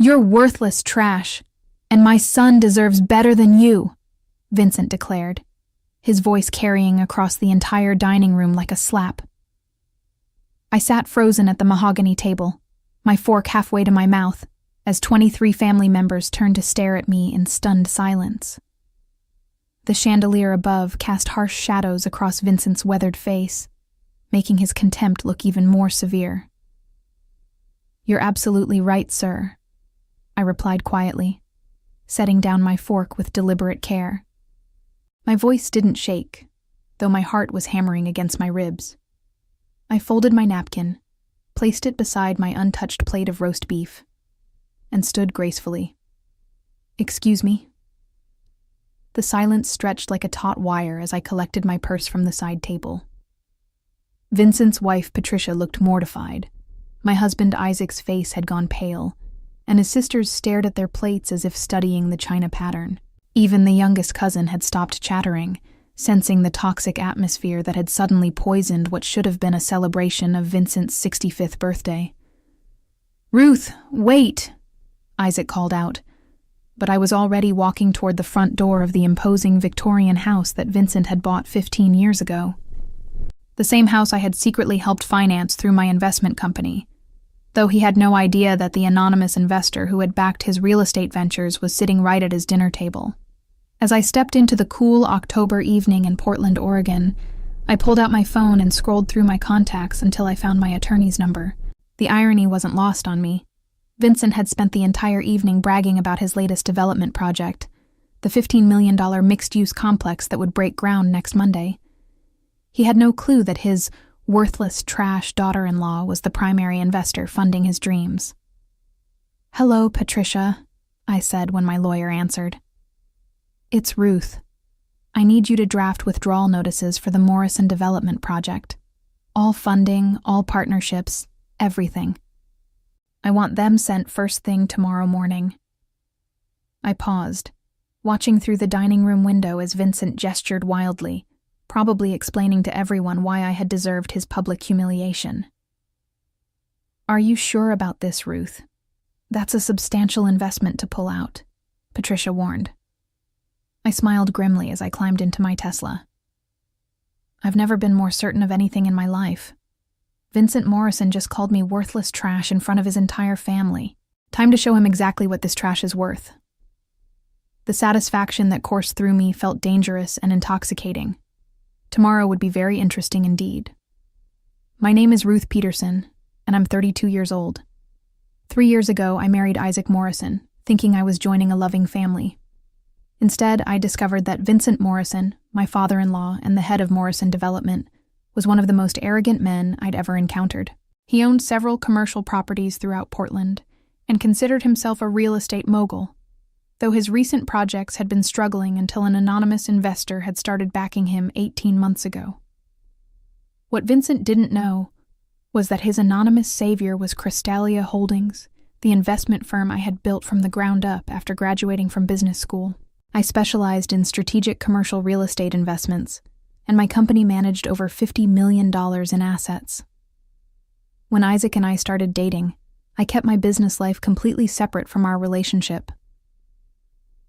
"You're worthless trash, and my son deserves better than you," Vincent declared, his voice carrying across the entire dining room like a slap. I sat frozen at the mahogany table, my fork halfway to my mouth, as 23 family members turned to stare at me in stunned silence. The chandelier above cast harsh shadows across Vincent's weathered face, making his contempt look even more severe. "You're absolutely right, sir," I replied quietly, setting down my fork with deliberate care. My voice didn't shake, though my heart was hammering against my ribs. I folded my napkin, placed it beside my untouched plate of roast beef, and stood gracefully. "Excuse me?" The silence stretched like a taut wire as I collected my purse from the side table. Vincent's wife, Patricia, looked mortified. My husband, Isaac's face had gone pale, and his sisters stared at their plates as if studying the china pattern. Even the youngest cousin had stopped chattering, sensing the toxic atmosphere that had suddenly poisoned what should have been a celebration of Vincent's 65th birthday. "Ruth, wait!" Isaac called out, but I was already walking toward the front door of the imposing Victorian house that Vincent had bought 15 years ago. The same house I had secretly helped finance through my investment company, though he had no idea that the anonymous investor who had backed his real estate ventures was sitting right at his dinner table. As I stepped into the cool October evening in Portland, Oregon, I pulled out my phone and scrolled through my contacts until I found my attorney's number. The irony wasn't lost on me. Vincent had spent the entire evening bragging about his latest development project, the $15 million mixed-use complex that would break ground next Monday. He had no clue that his worthless trash daughter-in-law was the primary investor funding his dreams. "Hello, Patricia," I said when my lawyer answered. "It's Ruth. I need you to draft withdrawal notices for the Morrison development project. All funding, all partnerships, everything. I want them sent first thing tomorrow morning." I paused, watching through the dining room window as Vincent gestured wildly, probably explaining to everyone why I had deserved his public humiliation. "Are you sure about this, Ruth? That's a substantial investment to pull out," Patricia warned. I smiled grimly as I climbed into my Tesla. I've never been more certain of anything in my life. Vincent Morrison just called me worthless trash in front of his entire family. Time to show him exactly what this trash is worth. The satisfaction that coursed through me felt dangerous and intoxicating. Tomorrow would be very interesting indeed. My name is Ruth Peterson, and I'm 32 years old. 3 years ago, I married Isaac Morrison, thinking I was joining a loving family. Instead, I discovered that Vincent Morrison, my father-in-law and the head of Morrison Development, was one of the most arrogant men I'd ever encountered. He owned several commercial properties throughout Portland and considered himself a real estate mogul, though his recent projects had been struggling until an anonymous investor had started backing him 18 months ago. What Vincent didn't know was that his anonymous savior was Crystalia Holdings, the investment firm I had built from the ground up after graduating from business school. I specialized in strategic commercial real estate investments, and my company managed over $50 million in assets. When Isaac and I started dating, I kept my business life completely separate from our relationship.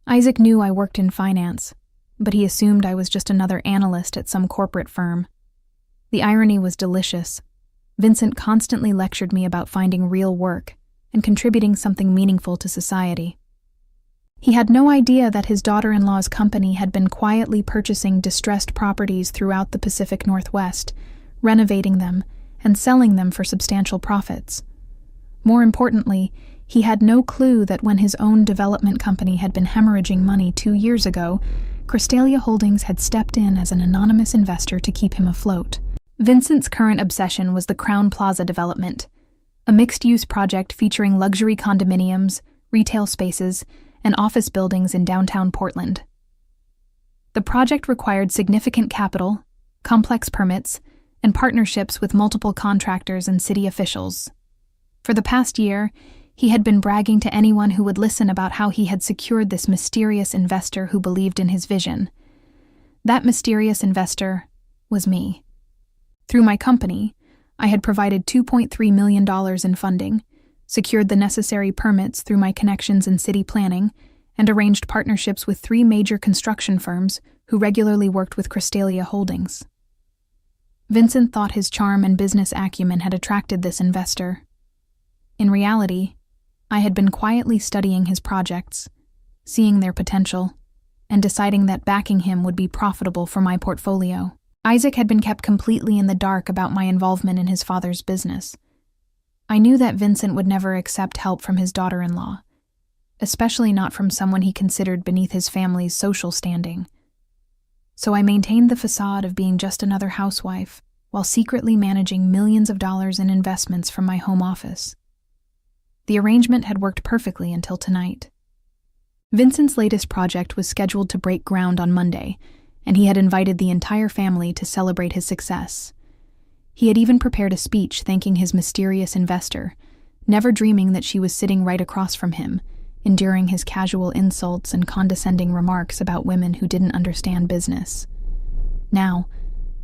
Isaac knew I worked in finance, but he assumed I was just another analyst at some corporate firm. The irony was delicious. Vincent constantly lectured me about finding real work and contributing something meaningful to society. He had no idea that his daughter-in-law's company had been quietly purchasing distressed properties throughout the Pacific Northwest, renovating them, and selling them for substantial profits. More importantly, he had no clue that when his own development company had been hemorrhaging money 2 years ago, Crystalia Holdings had stepped in as an anonymous investor to keep him afloat. Vincent's current obsession was the Crown Plaza development, a mixed-use project featuring luxury condominiums, retail spaces, and office buildings in downtown Portland. The project required significant capital, complex permits, and partnerships with multiple contractors and city officials. For the past year, he had been bragging to anyone who would listen about how he had secured this mysterious investor who believed in his vision. That mysterious investor was me. Through my company, I had provided $2.3 million in funding, secured the necessary permits through my connections in city planning, and arranged partnerships with 3 major construction firms who regularly worked with Crystalia Holdings. Vincent thought his charm and business acumen had attracted this investor. In reality, I had been quietly studying his projects, seeing their potential, and deciding that backing him would be profitable for my portfolio. Isaac had been kept completely in the dark about my involvement in his father's business. I knew that Vincent would never accept help from his daughter-in-law, especially not from someone he considered beneath his family's social standing. So I maintained the facade of being just another housewife, while secretly managing millions of dollars in investments from my home office. The arrangement had worked perfectly until tonight. Vincent's latest project was scheduled to break ground on Monday, and he had invited the entire family to celebrate his success. He had even prepared a speech thanking his mysterious investor, never dreaming that she was sitting right across from him, enduring his casual insults and condescending remarks about women who didn't understand business. Now,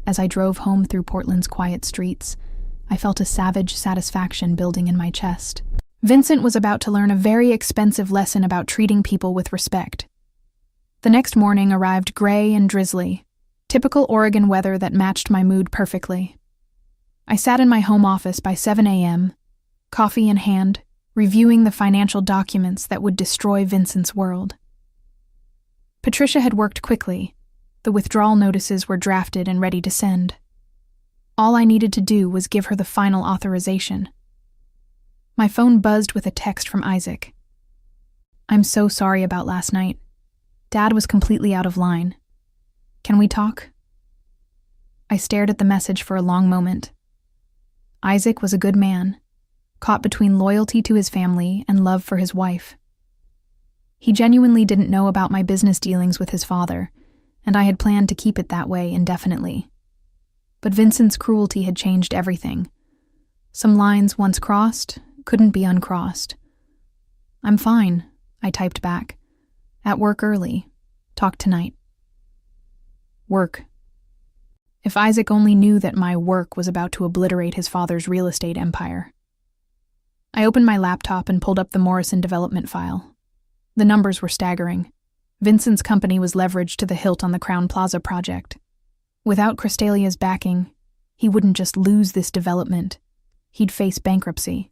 as I drove home through Portland's quiet streets, I felt a savage satisfaction building in my chest. Vincent was about to learn a very expensive lesson about treating people with respect. The next morning arrived gray and drizzly, typical Oregon weather that matched my mood perfectly. I sat in my home office by 7 a.m., coffee in hand, reviewing the financial documents that would destroy Vincent's world. Patricia had worked quickly. The withdrawal notices were drafted and ready to send. All I needed to do was give her the final authorization. My phone buzzed with a text from Isaac. "I'm so sorry about last night. Dad was completely out of line. Can we talk?" I stared at the message for a long moment. Isaac was a good man, caught between loyalty to his family and love for his wife. He genuinely didn't know about my business dealings with his father, and I had planned to keep it that way indefinitely. But Vincent's cruelty had changed everything. Some lines once crossed couldn't be uncrossed. "I'm fine," I typed back. "At work early. Talk tonight." Work. If Isaac only knew that my work was about to obliterate his father's real estate empire. I opened my laptop and pulled up the Morrison development file. The numbers were staggering. Vincent's company was leveraged to the hilt on the Crown Plaza project. Without Crystalia's backing, he wouldn't just lose this development. He'd face bankruptcy.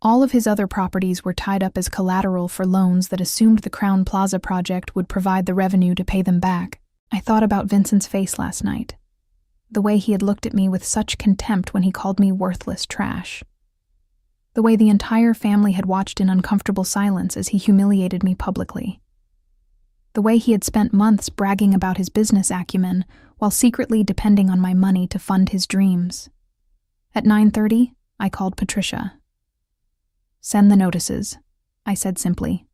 All of his other properties were tied up as collateral for loans that assumed the Crown Plaza project would provide the revenue to pay them back. I thought about Vincent's face last night, the way he had looked at me with such contempt when he called me worthless trash, the way the entire family had watched in uncomfortable silence as he humiliated me publicly, the way he had spent months bragging about his business acumen while secretly depending on my money to fund his dreams. At 9:30, I called Patricia. "Send the notices," I said simply.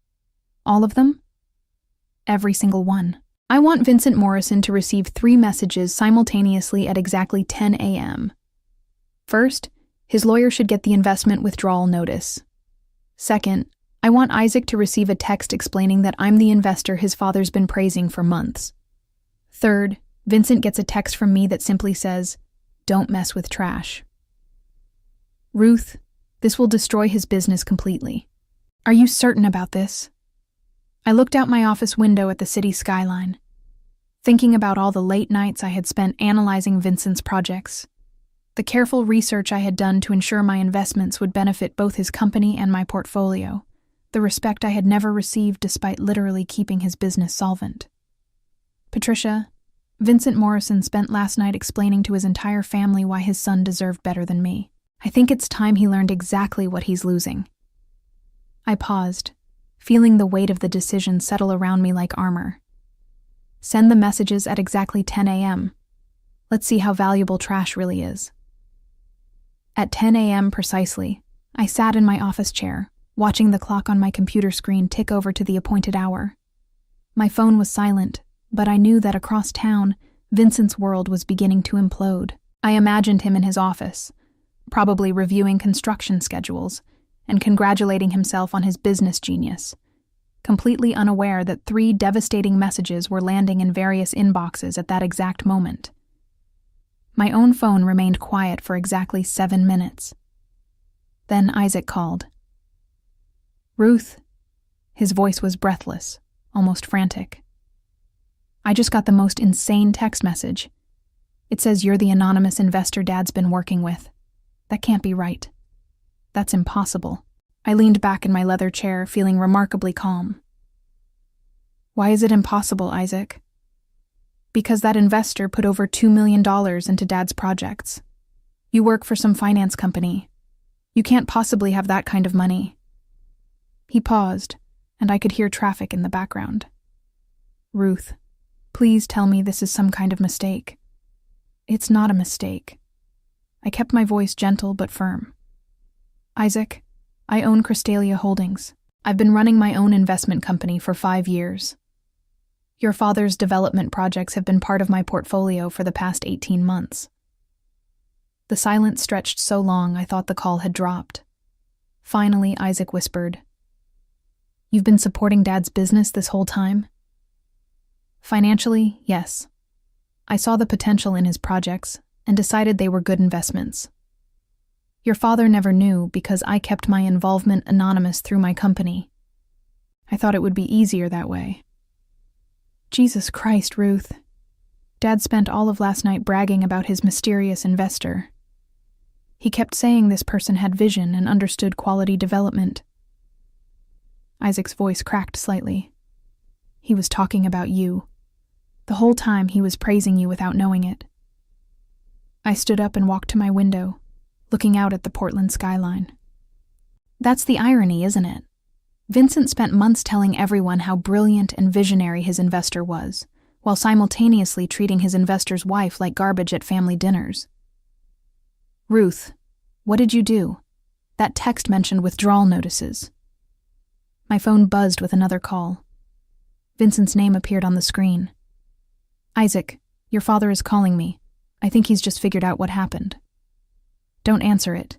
"All of them?" "Every single one. I want Vincent Morrison to receive 3 messages simultaneously at exactly 10 a.m. First, his lawyer should get the investment withdrawal notice. Second, I want Isaac to receive a text explaining that I'm the investor his father's been praising for months. Third, Vincent gets a text from me that simply says, 'Don't mess with trash.' Ruth, this will destroy his business completely. Are you certain about this?" I looked out my office window at the city skyline, thinking about all the late nights I had spent analyzing Vincent's projects, the careful research I had done to ensure my investments would benefit both his company and my portfolio, the respect I had never received despite literally keeping his business solvent. "Patricia, Vincent Morrison spent last night explaining to his entire family why his son deserved better than me. I think it's time he learned exactly what he's losing." I paused, feeling the weight of the decision settle around me like armor. Send the messages at exactly 10 a.m. Let's see how valuable trash really is. At 10 a.m. precisely, I sat in my office chair, watching the clock on my computer screen tick over to the appointed hour. My phone was silent, but I knew that across town, Vincent's world was beginning to implode. I imagined him in his office, probably reviewing construction schedules, and congratulating himself on his business genius, completely unaware that 3 devastating messages were landing in various inboxes at that exact moment. My own phone remained quiet for exactly 7 minutes. Then Isaac called. "Ruth." His voice was breathless, almost frantic. "I just got the most insane text message. It says you're the anonymous investor Dad's been working with. That can't be right. That's impossible." I leaned back in my leather chair, feeling remarkably calm. "Why is it impossible, Isaac?" "Because that investor put over $2 million into Dad's projects. You work for some finance company. You can't possibly have that kind of money." He paused, and I could hear traffic in the background. "Ruth, please tell me this is some kind of mistake." "It's not a mistake." I kept my voice gentle but firm. "Isaac, I own Crystalia Holdings. I've been running my own investment company for 5 years. Your father's development projects have been part of my portfolio for the past 18 months. The silence stretched so long I thought the call had dropped. Finally, Isaac whispered, "You've been supporting Dad's business this whole time?" "Financially, yes. I saw the potential in his projects and decided they were good investments. Your father never knew because I kept my involvement anonymous through my company. I thought it would be easier that way." Jesus Christ, Ruth. Dad spent all of last night bragging about his mysterious investor. He kept saying this person had vision and understood quality development. Isaac's voice cracked slightly. "He was talking about you. The whole time he was praising you without knowing it." I stood up and walked to my window, looking out at the Portland skyline. That's the irony, isn't it? Vincent spent months telling everyone how brilliant and visionary his investor was, while simultaneously treating his investor's wife like garbage at family dinners. "Ruth, what did you do? That text mentioned withdrawal notices." My phone buzzed with another call. Vincent's name appeared on the screen. "Isaac, your father is calling me. I think he's just figured out what happened." "Don't answer it.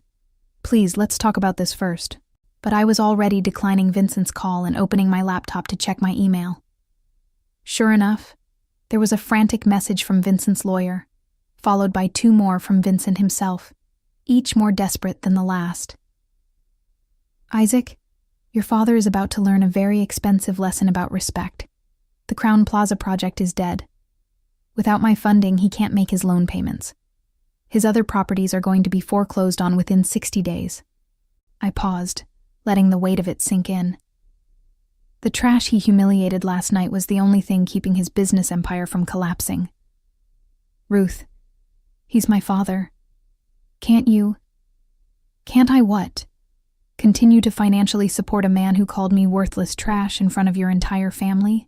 Please, let's talk about this first." But I was already declining Vincent's call and opening my laptop to check my email. Sure enough, there was a frantic message from Vincent's lawyer, followed by 2 more from Vincent himself, each more desperate than the last. "Isaac, your father is about to learn a very expensive lesson about respect. The Crown Plaza project is dead. Without my funding, he can't make his loan payments. His other properties are going to be foreclosed on within 60 days. I paused, letting the weight of it sink in. The trash he humiliated last night was the only thing keeping his business empire from collapsing. "Ruth, he's my father. Can't I what? Continue to financially support a man who called me worthless trash in front of your entire family?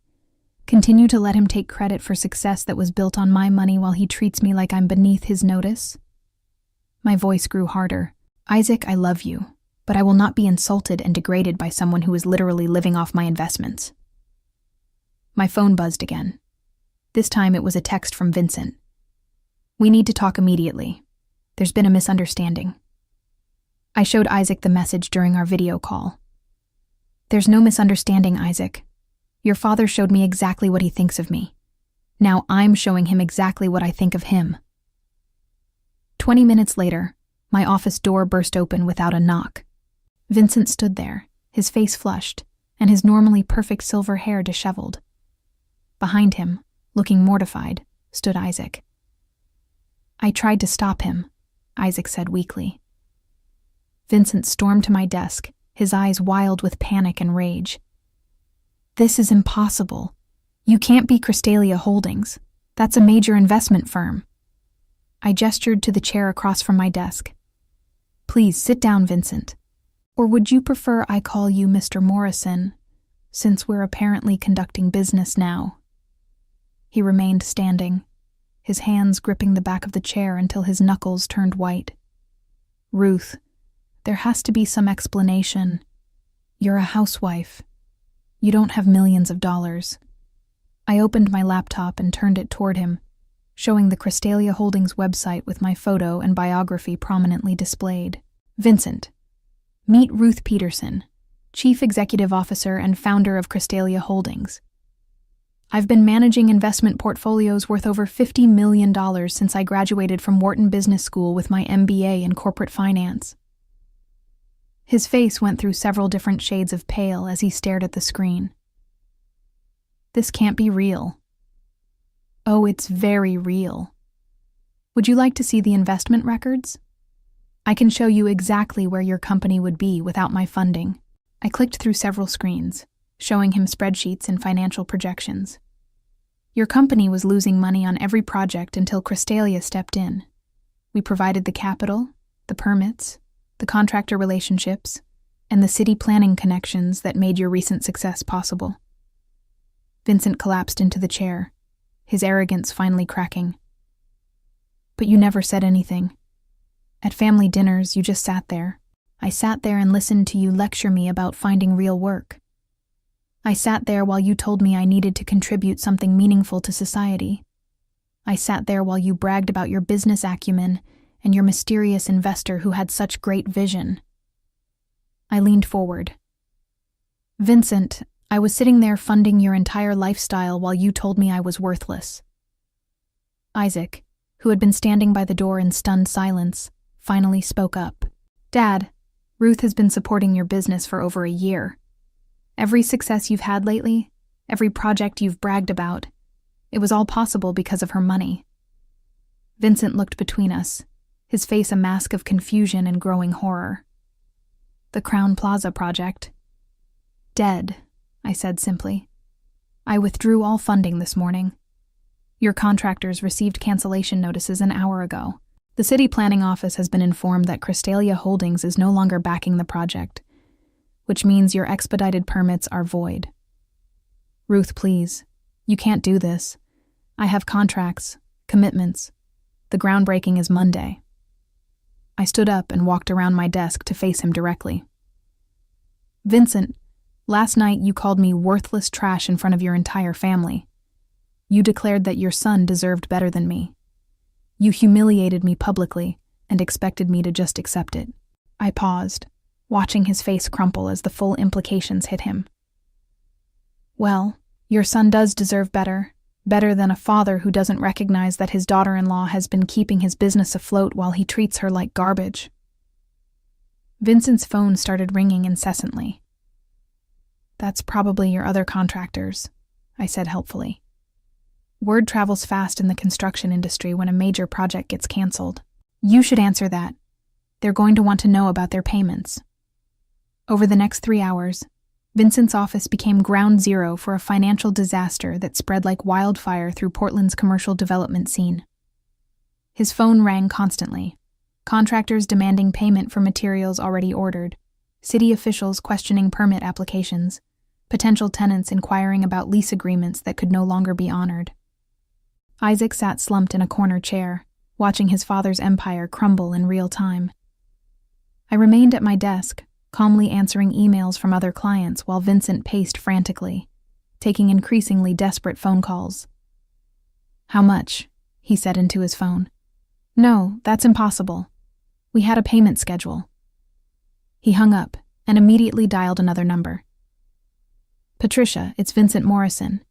Continue to let him take credit for success that was built on my money while he treats me like I'm beneath his notice?" My voice grew harder. "Isaac, I love you, but I will not be insulted and degraded by someone who is literally living off my investments." My phone buzzed again. This time it was a text from Vincent. "We need to talk immediately. There's been a misunderstanding." I showed Isaac the message during our video call. "There's no misunderstanding, Isaac. Your father showed me exactly what he thinks of me. Now I'm showing him exactly what I think of him." 20 minutes later, my office door burst open without a knock. Vincent stood there, his face flushed, and his normally perfect silver hair disheveled. Behind him, looking mortified, stood Isaac. "I tried to stop him," Isaac said weakly. Vincent stormed to my desk, his eyes wild with panic and rage. "This is impossible. You can't be Crystalia Holdings. That's a major investment firm." I gestured to the chair across from my desk. "Please sit down, Vincent. Or would you prefer I call you Mr. Morrison, since we're apparently conducting business now?" He remained standing, his hands gripping the back of the chair until his knuckles turned white. "Ruth, there has to be some explanation. You're a housewife. You don't have millions of dollars." I opened my laptop and turned it toward him, showing the Crystalia Holdings website with my photo and biography prominently displayed. "Vincent, meet Ruth Peterson, Chief Executive Officer and founder of Crystalia Holdings. I've been managing investment portfolios worth over $50 million since I graduated from Wharton Business School with my MBA in corporate finance." His face went through several different shades of pale as he stared at the screen. This can't be real. Oh, it's very real. Would you like to see the investment records? I can show you exactly where your company would be without my funding. I clicked through several screens, showing him spreadsheets and financial projections. Your company was losing money on every project until Crystalia stepped in. We provided the capital, the permits, the contractor relationships, and the city planning connections that made your recent success possible. Vincent collapsed into the chair, his arrogance finally cracking. But you never said anything. At family dinners, you just sat there. I sat there and listened to you lecture me about finding real work. I sat there while you told me I needed to contribute something meaningful to society. I sat there while you bragged about your business acumen and your mysterious investor who had such great vision. I leaned forward. Vincent, I was sitting there funding your entire lifestyle while you told me I was worthless. Isaac, who had been standing by the door in stunned silence, finally spoke up. Dad, Ruth has been supporting your business for over a year. Every success you've had lately, every project you've bragged about, it was all possible because of her money. Vincent looked between us, his face a mask of confusion and growing horror. The Crown Plaza project. Dead, I said simply. I withdrew all funding this morning. Your contractors received cancellation notices an hour ago. The city planning office has been informed that Crystalia Holdings is no longer backing the project, which means your expedited permits are void. Ruth, please. You can't do this. I have contracts, commitments. The groundbreaking is Monday. I stood up and walked around my desk to face him directly. Vincent, last night you called me worthless trash in front of your entire family. You declared that your son deserved better than me. You humiliated me publicly and expected me to just accept it. I paused, watching his face crumple as the full implications hit him. Well, your son does deserve better than a father who doesn't recognize that his daughter-in-law has been keeping his business afloat while he treats her like garbage. Vincent's phone started ringing incessantly. That's probably your other contractors, I said helpfully. Word travels fast in the construction industry when a major project gets canceled. You should answer that. They're going to want to know about their payments. Over the next 3 hours, Vincent's office became ground zero for a financial disaster that spread like wildfire through Portland's commercial development scene. His phone rang constantly, contractors demanding payment for materials already ordered, city officials questioning permit applications, potential tenants inquiring about lease agreements that could no longer be honored. Isaac sat slumped in a corner chair, watching his father's empire crumble in real time. I remained at my desk, calmly answering emails from other clients while Vincent paced frantically, taking increasingly desperate phone calls. How much? He said into his phone. No, that's impossible. We had a payment schedule. He hung up and immediately dialed another number. Patricia, it's Vincent Morrison.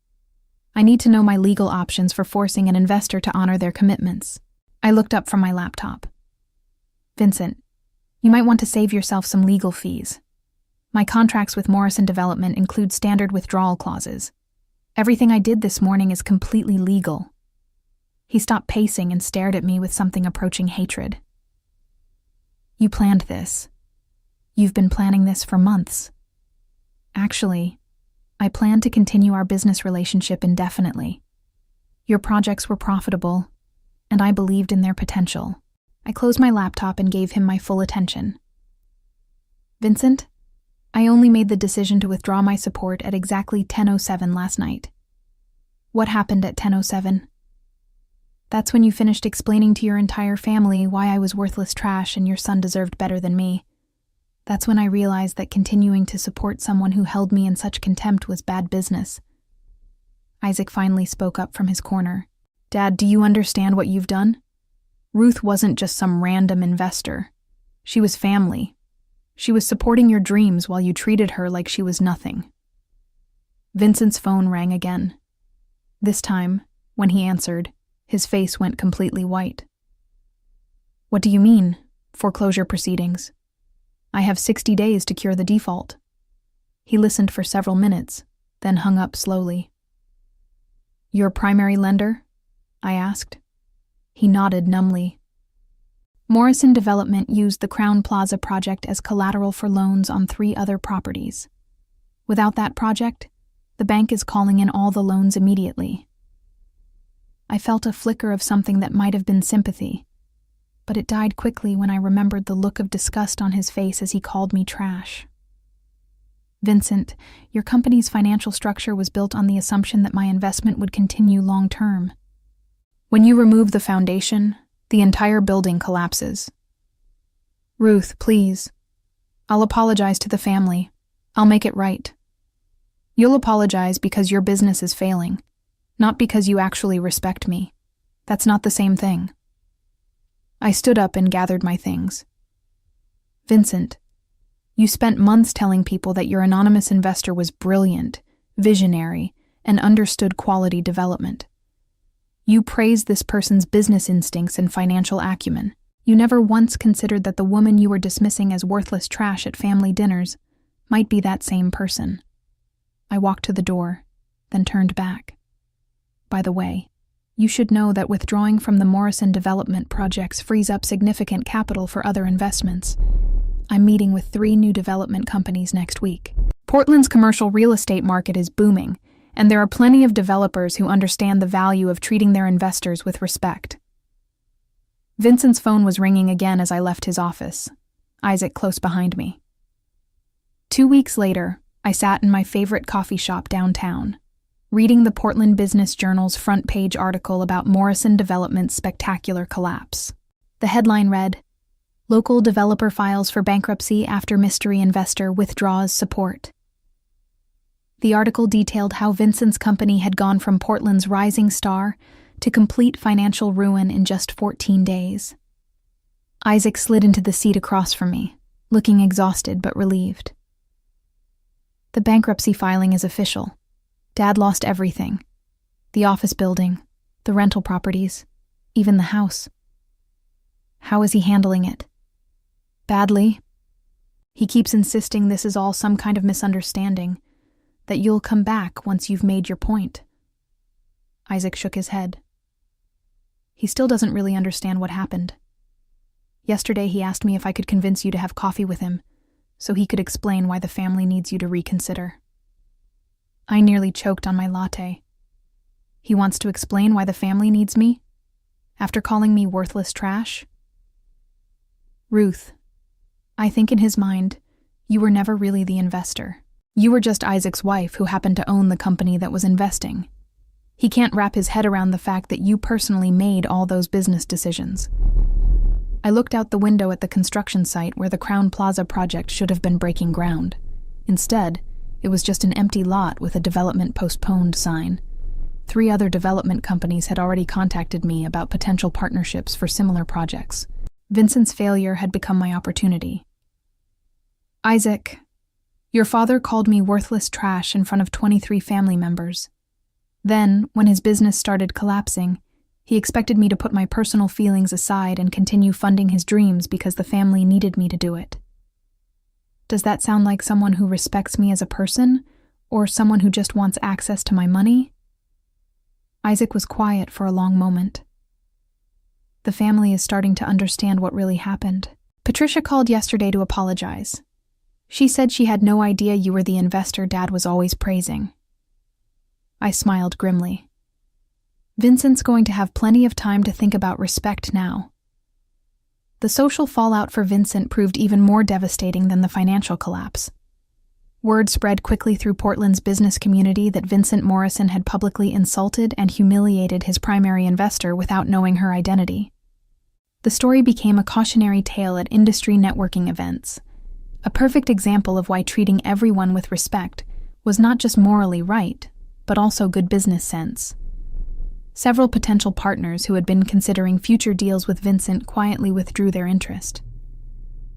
I need to know my legal options for forcing an investor to honor their commitments. I looked up from my laptop. Vincent, you might want to save yourself some legal fees. My contracts with Morrison Development include standard withdrawal clauses. Everything I did this morning is completely legal. He stopped pacing and stared at me with something approaching hatred. You planned this. You've been planning this for months. Actually, I plan to continue our business relationship indefinitely. Your projects were profitable, and I believed in their potential. I closed my laptop and gave him my full attention. Vincent, I only made the decision to withdraw my support at exactly 10:07 last night. What happened at 10:07? That's when you finished explaining to your entire family why I was worthless trash and your son deserved better than me. That's when I realized that continuing to support someone who held me in such contempt was bad business. Isaac finally spoke up from his corner. Dad, do you understand what you've done? Ruth wasn't just some random investor. She was family. She was supporting your dreams while you treated her like she was nothing. Vincent's phone rang again. This time, when he answered, his face went completely white. What do you mean, foreclosure proceedings? I have 60 days to cure the default." He listened for several minutes, then hung up slowly. "Your primary lender?" I asked. He nodded numbly. Morrison Development used the Crown Plaza project as collateral for loans on 3 other properties. Without that project, the bank is calling in all the loans immediately. I felt a flicker of something that might have been sympathy, but it died quickly when I remembered the look of disgust on his face as he called me trash. "Vincent, your company's financial structure was built on the assumption that my investment would continue long-term. When you remove the foundation, the entire building collapses." "Ruth, please. I'll apologize to the family. I'll make it right." "You'll apologize because your business is failing, not because you actually respect me. That's not the same thing." I stood up and gathered my things. "Vincent, you spent months telling people that your anonymous investor was brilliant, visionary, and understood quality development. You praised this person's business instincts and financial acumen. You never once considered that the woman you were dismissing as worthless trash at family dinners might be that same person." I walked to the door, then turned back. "By the way, you should know that withdrawing from the Morrison Development projects frees up significant capital for other investments. I'm meeting with 3 new development companies next week. Portland's commercial real estate market is booming, and there are plenty of developers who understand the value of treating their investors with respect." Vincent's phone was ringing again as I left his office, Isaac close behind me. 2 weeks later, I sat in my favorite coffee shop downtown, reading the Portland Business Journal's front-page article about Morrison Development's spectacular collapse. The headline read, "Local developer files for bankruptcy after mystery investor withdraws support." The article detailed how Vincent's company had gone from Portland's rising star to complete financial ruin in just 14 days. Isaac slid into the seat across from me, looking exhausted but relieved. "The bankruptcy filing is official. Dad lost everything. The office building, the rental properties, even the house." "How is he handling it?" "Badly. He keeps insisting this is all some kind of misunderstanding, that you'll come back once you've made your point." Isaac shook his head. "He still doesn't really understand what happened. Yesterday he asked me if I could convince you to have coffee with him, so he could explain why the family needs you to reconsider." I nearly choked on my latte. He wants to explain why the family needs me? After calling me worthless trash? "Ruth, I think in his mind, you were never really the investor. You were just Isaac's wife who happened to own the company that was investing. He can't wrap his head around the fact that you personally made all those business decisions." I looked out the window at the construction site where the Crown Plaza project should have been breaking ground. Instead, it was just an empty lot with a development postponed sign. 3 other development companies had already contacted me about potential partnerships for similar projects. Vincent's failure had become my opportunity. "Isaac, your father called me worthless trash in front of 23 family members. Then, when his business started collapsing, he expected me to put my personal feelings aside and continue funding his dreams because the family needed me to do it. Does that sound like someone who respects me as a person, or someone who just wants access to my money?" Isaac was quiet for a long moment. "The family is starting to understand what really happened. Patricia called yesterday to apologize. She said she had no idea you were the investor Dad was always praising." I smiled grimly. Vincent's going to have plenty of time to think about respect now. The social fallout for Vincent proved even more devastating than the financial collapse. Word spread quickly through Portland's business community that Vincent Morrison had publicly insulted and humiliated his primary investor without knowing her identity. The story became a cautionary tale at industry networking events, a perfect example of why treating everyone with respect was not just morally right, but also good business sense. Several potential partners who had been considering future deals with Vincent quietly withdrew their interest.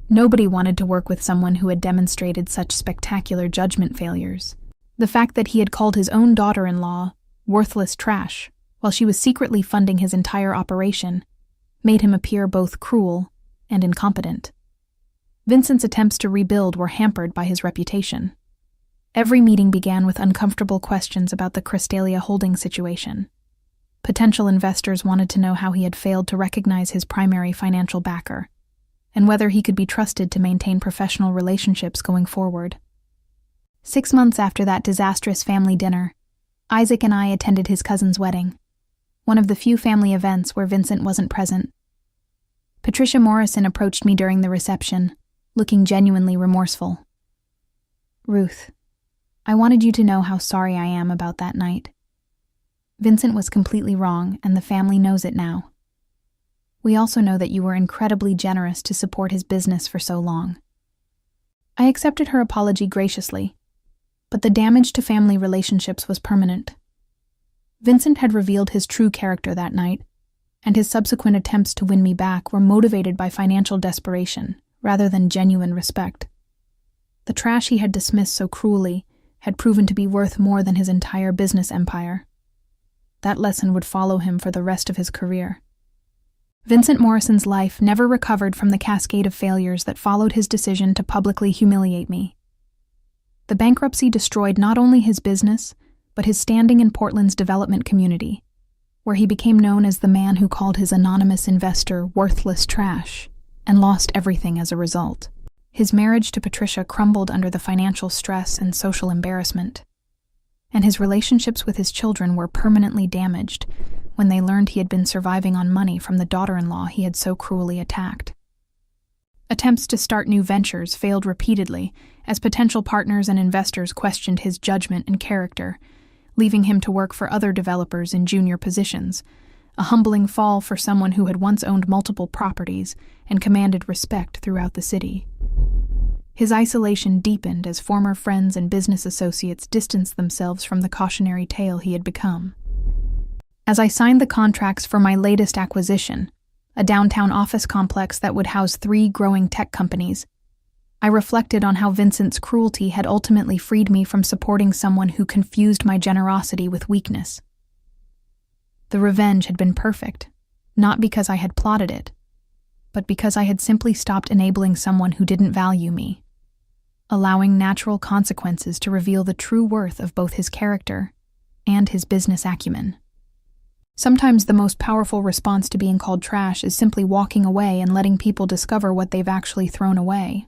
Nobody wanted to work with someone who had demonstrated such spectacular judgment failures. The fact that he had called his own daughter-in-law worthless trash while she was secretly funding his entire operation made him appear both cruel and incompetent. Vincent's attempts to rebuild were hampered by his reputation. Every meeting began with uncomfortable questions about the Crystalia holding situation. Potential investors wanted to know how he had failed to recognize his primary financial backer, and whether he could be trusted to maintain professional relationships going forward. 6 months after that disastrous family dinner, Isaac and I attended his cousin's wedding, one of the few family events where Vincent wasn't present. Patricia Morrison approached me during the reception, looking genuinely remorseful. "Ruth, I wanted you to know how sorry I am about that night. Vincent was completely wrong, and the family knows it now. We also know that you were incredibly generous to support his business for so long." I accepted her apology graciously, but the damage to family relationships was permanent. Vincent had revealed his true character that night, and his subsequent attempts to win me back were motivated by financial desperation rather than genuine respect. The trash he had dismissed so cruelly had proven to be worth more than his entire business empire. That lesson would follow him for the rest of his career. Vincent Morrison's life never recovered from the cascade of failures that followed his decision to publicly humiliate me. The bankruptcy destroyed not only his business, but his standing in Portland's development community, where he became known as the man who called his anonymous investor worthless trash, and lost everything as a result. His marriage to Patricia crumbled under the financial stress and social embarrassment, and his relationships with his children were permanently damaged when they learned he had been surviving on money from the daughter-in-law he had so cruelly attacked. Attempts to start new ventures failed repeatedly as potential partners and investors questioned his judgment and character, leaving him to work for other developers in junior positions, a humbling fall for someone who had once owned multiple properties and commanded respect throughout the city. His isolation deepened as former friends and business associates distanced themselves from the cautionary tale he had become. As I signed the contracts for my latest acquisition, a downtown office complex that would house 3 growing tech companies, I reflected on how Vincent's cruelty had ultimately freed me from supporting someone who confused my generosity with weakness. The revenge had been perfect, not because I had plotted it, but because I had simply stopped enabling someone who didn't value me, allowing natural consequences to reveal the true worth of both his character and his business acumen. Sometimes the most powerful response to being called trash is simply walking away and letting people discover what they've actually thrown away.